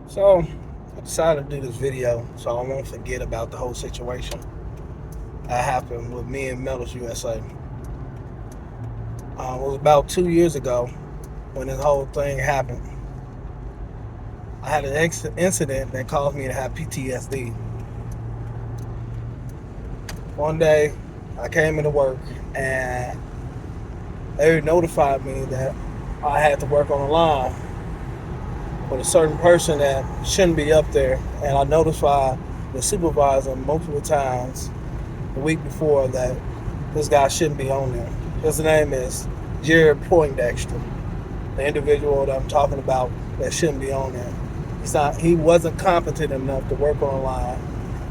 So I decided to do this video so I won't forget about the whole situation that happened with me and Metals USA. It was about 2 years ago when this whole thing happened. I had an incident that caused me to have PTSD. One day I came into work and they notified me that I had to work on the line with a certain person that shouldn't be up there, and I notified the supervisor multiple times the week before that this guy shouldn't be on there. His name is Jared Poindexter, the individual that I'm talking about that shouldn't be on there. He wasn't competent enough to work on the line,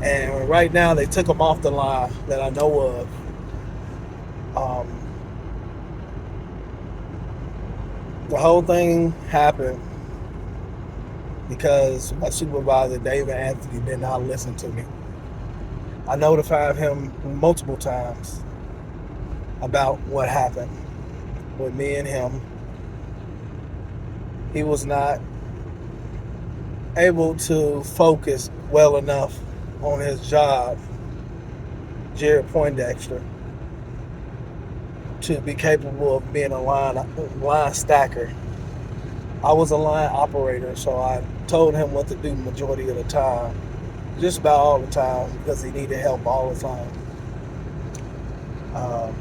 and right now they took him off the line that I know of. Um, the whole thing happened because my supervisor, David Anthony, did not listen to me. I notified him multiple times about what happened with me and him. He was not able to focus well enough on his job, Jared Poindexter, to be capable of being a line stacker. I was a line operator, so I told him what to do majority of the time, just about all the time, because he needed help all the time. Um,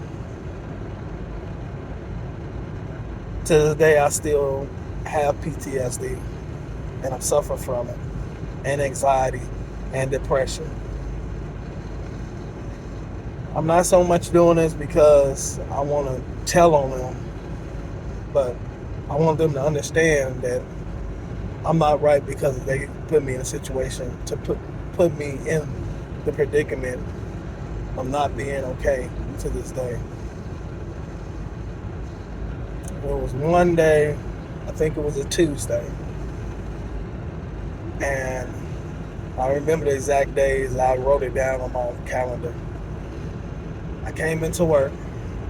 to this day, I still have PTSD, and I'm suffering from it, and anxiety, and depression. I'm not so much doing this because I want to tell on them, but I want them to understand that I'm not right because they put me in a situation to put me in the predicament of not being okay to this day. There was one day, I think it was a Tuesday, and I remember the exact days. I wrote it down on my calendar. I came into work,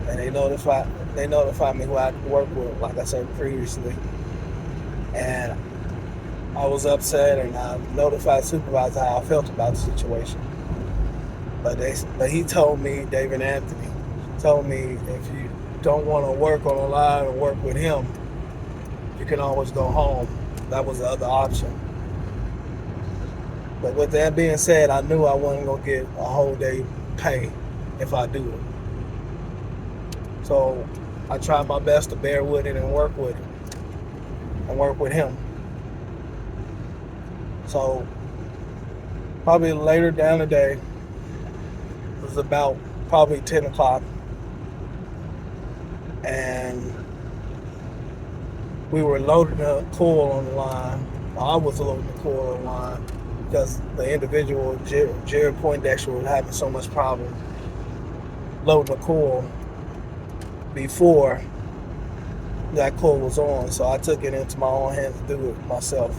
and they notified me who I worked with, like I said previously, and I was upset, and I notified the supervisor how I felt about the situation. But he told me, David Anthony, told me if you don't want to work on a line or work with him, you can always go home. That was the other option. But with that being said, I knew I wasn't gonna get a whole day pay if I do it. So I tried my best to bear with it and work with it and work with him. So probably later down the day, it was about probably 10 o'clock, and we were loading the coil on the line. I was loading the coil on the line because the individual, Jared Poindexter, was having so much problem loading the coil before that coil was on. So I took it into my own hands to do it myself.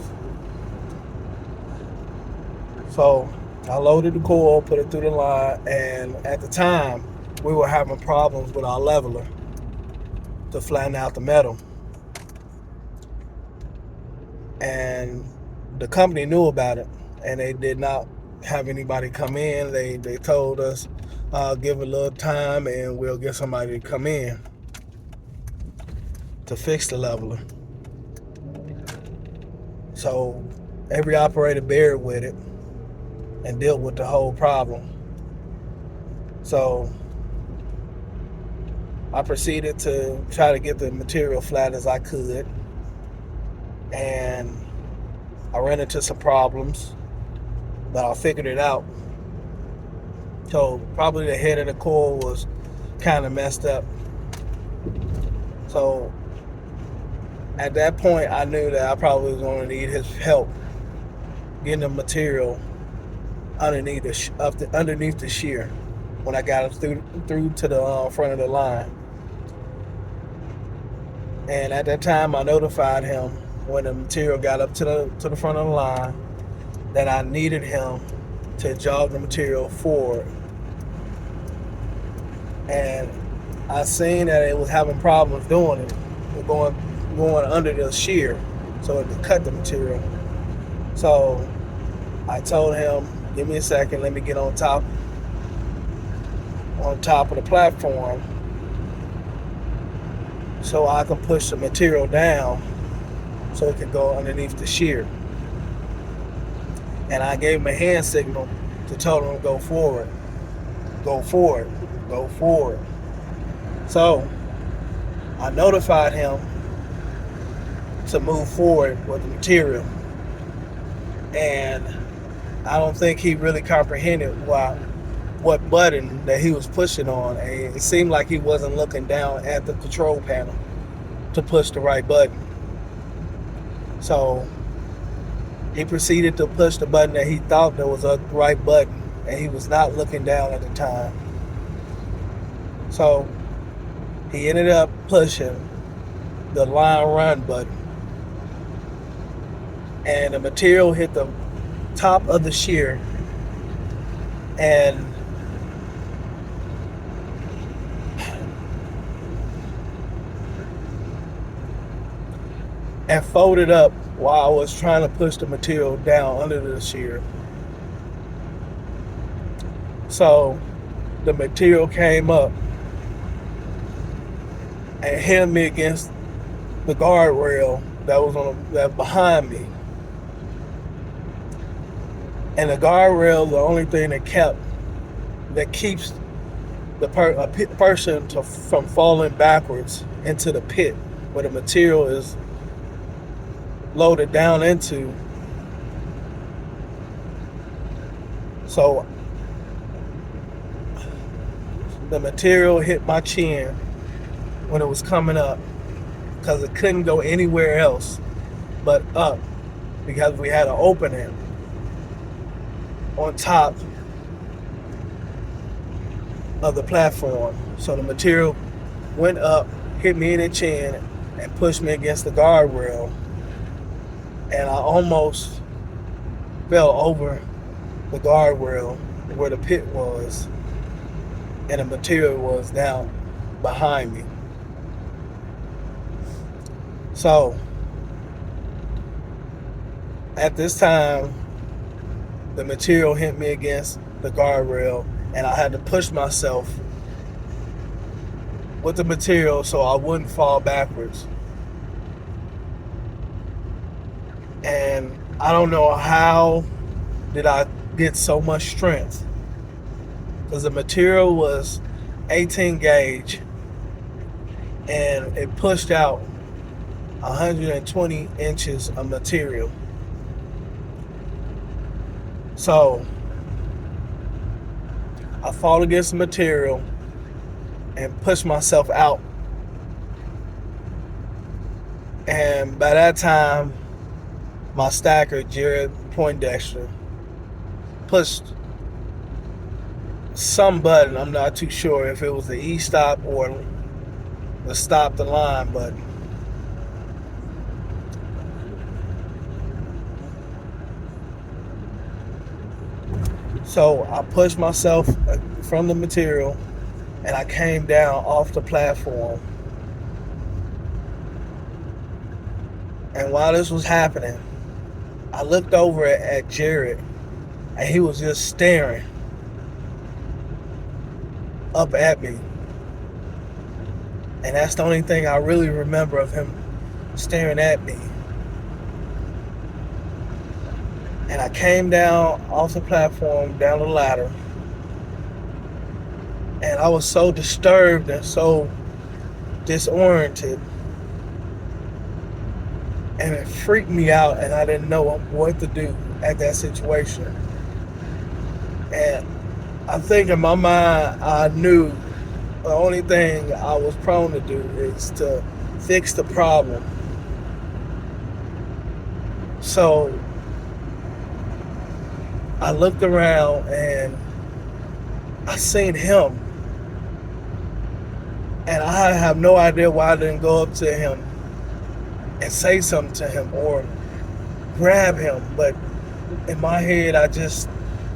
So I loaded the coil, put it through the line, and at the time, we were having problems with our leveler to flatten out the metal. And the company knew about it, and they did not have anybody come in. They told us, give a little time and we'll get somebody to come in to fix the leveler. So every operator bared with it and dealt with the whole problem. So I proceeded to try to get the material flat as I could, and I ran into some problems, but I figured it out. So probably the head of the coil was kind of messed up. So at that point, I knew that I probably was going to need his help getting the material underneath the shear when I got it through to the front of the line. And at that time, I notified him when the material got up to the front of the line that I needed him to jog the material forward. And I seen that it was having problems doing it, going under the shear, so it could cut the material. So I told him, give me a second, let me get on top of the platform so I can push the material down so it can go underneath the shear. And I gave him a hand signal to tell him to go forward, go forward, go forward. So I notified him to move forward with the material. And I don't think he really comprehended what button that he was pushing on. And it seemed like he wasn't looking down at the control panel to push the right button. So he proceeded to push the button that he thought that was the right button, and he was not looking down at the time. So he ended up pushing the line run button, and the material hit the top of the shear and folded up while I was trying to push the material down under the shear. So the material came up and hit me against the guardrail that was that behind me. And the guardrail, the only thing that keeps the person from falling backwards into the pit where the material is loaded down into. So the material hit my chin when it was coming up because it couldn't go anywhere else but up because we had an opening on top of the platform. So the material went up, hit me in the chin, and pushed me against the guardrail. And I almost fell over the guardrail where the pit was, and the material was down behind me. So at this time, the material hit me against the guardrail, and I had to push myself with the material so I wouldn't fall backwards. And I don't know how did I get so much strength, because the material was 18 gauge and it pushed out 120 inches of material. So I fought against the material and pushed myself out. And by that time, my stacker, Jared Poindexter, pushed some button. I'm not too sure if it was the E-stop or the stop the line button. So I pushed myself from the material and I came down off the platform. And while this was happening, I looked over at Jared and he was just staring up at me. And that's the only thing I really remember of him staring at me. And I came down off the platform, down the ladder. And I was so disturbed and so disoriented. And it freaked me out, and I didn't know what to do at that situation. And I think in my mind, I knew the only thing I was prone to do is to fix the problem. So I looked around and I seen him. And I have no idea why I didn't go up to him and say something to him or grab him. But in my head, I just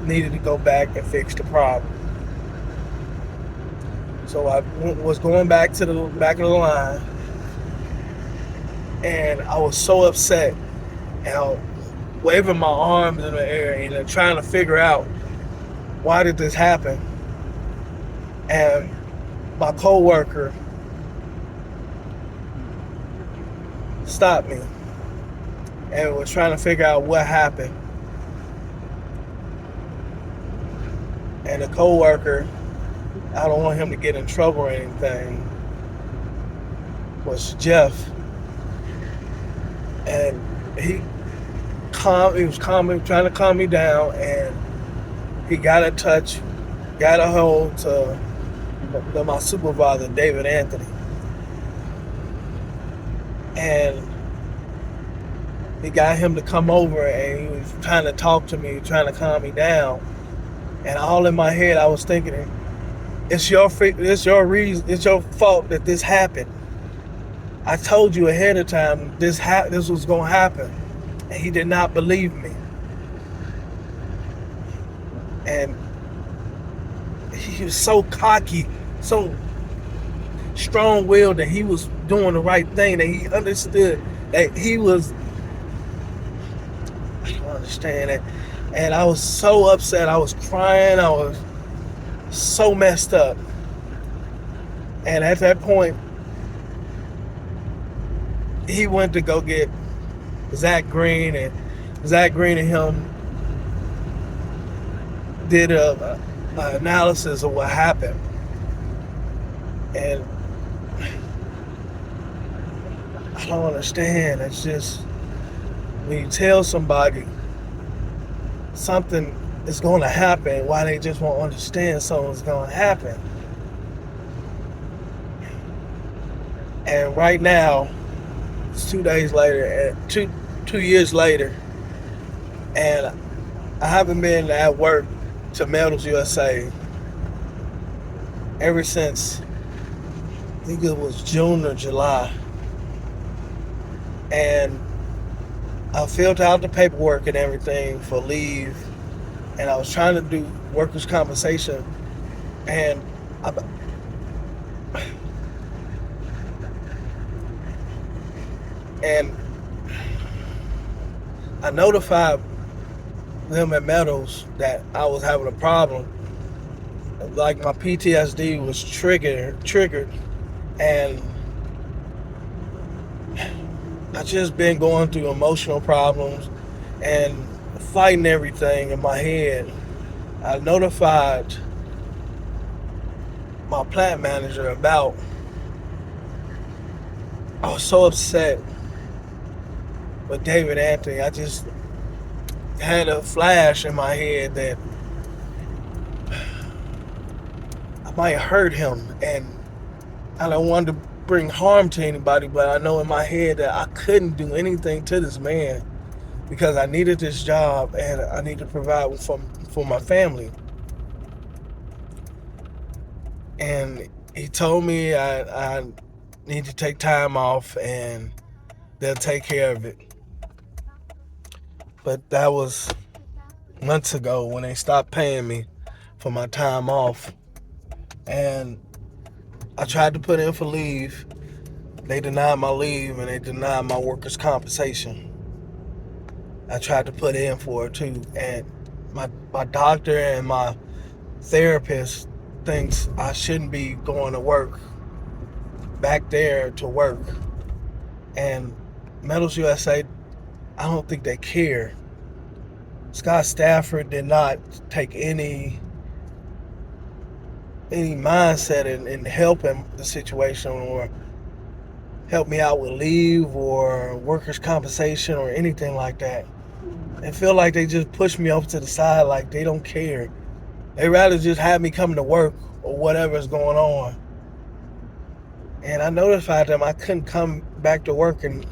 needed to go back and fix the problem. So I was going back to the back of the line, and I was so upset. And waving my arms in the air and trying to figure out why did this happen. And my coworker stopped me and was trying to figure out what happened. And the coworker, I don't want him to get in trouble or anything, was Jeff. And he was trying to calm me down, and he got a hold to my supervisor, David Anthony. And he got him to come over, and he was trying to talk to me, trying to calm me down. And all in my head, I was thinking, it's your reason, it's your fault that this happened. I told you ahead of time this was going to happen. And he did not believe me. And he was so cocky, so strong-willed that he was doing the right thing, that he understood that he was, I don't understand it. And I was so upset. I was crying. I was so messed up. And at that point, he went to go get Zach Green, and Zach Green and him did a analysis of what happened. And I don't understand. It's just, when you tell somebody something is going to happen, why they just won't understand something's going to happen. And right now, it's 2 days later, two years later, and I haven't been at work to Metals USA ever since, I think it was June or July. And I filled out the paperwork and everything for leave, and I was trying to do workers' compensation, and I notified them at Metals that I was having a problem. Like, my PTSD was triggered, and I just been going through emotional problems and fighting everything in my head. I notified my plant manager about, I was so upset with David Anthony. I just had a flash in my head that I might hurt him, and I don't want to bring harm to anybody, but I know in my head that I couldn't do anything to this man because I needed this job and I need to provide for my family. And he told me I need to take time off and they'll take care of it. But that was months ago when they stopped paying me for my time off. And I tried to put in for leave. They denied my leave and they denied my workers' compensation. I tried to put in for it too. And my doctor and my therapist thinks I shouldn't be going to work, back there to work. And Metals USA, I don't think they care. Scott Stafford did not take any mindset in helping the situation or help me out with leave or workers' compensation or anything like that. I feel like they just push me off to the side, like they don't care. They rather just have me come to work or whatever's going on. And I notified them I couldn't come back to work in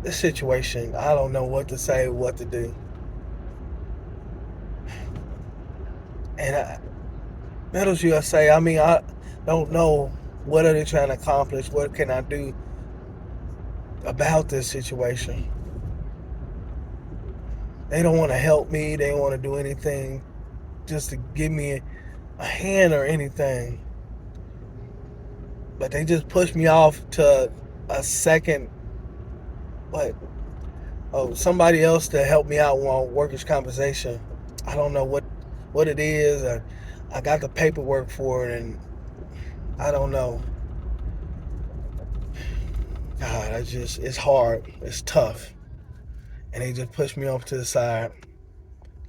this situation. I don't know what to say, what to do. And Metals USA, I mean, I don't know what are they trying to accomplish. What can I do about this situation? They don't want to help me. They don't want to do anything just to give me a hand or anything. But they just push me off to a second But somebody else to help me out on workers' compensation. I don't know what it is. I got the paperwork for it, and I don't know. God, it's hard. It's tough. And they just pushed me off to the side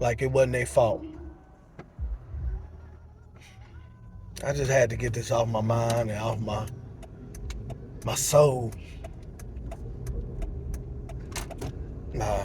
like it wasn't their fault. I just had to get this off my mind and off my soul. Nah,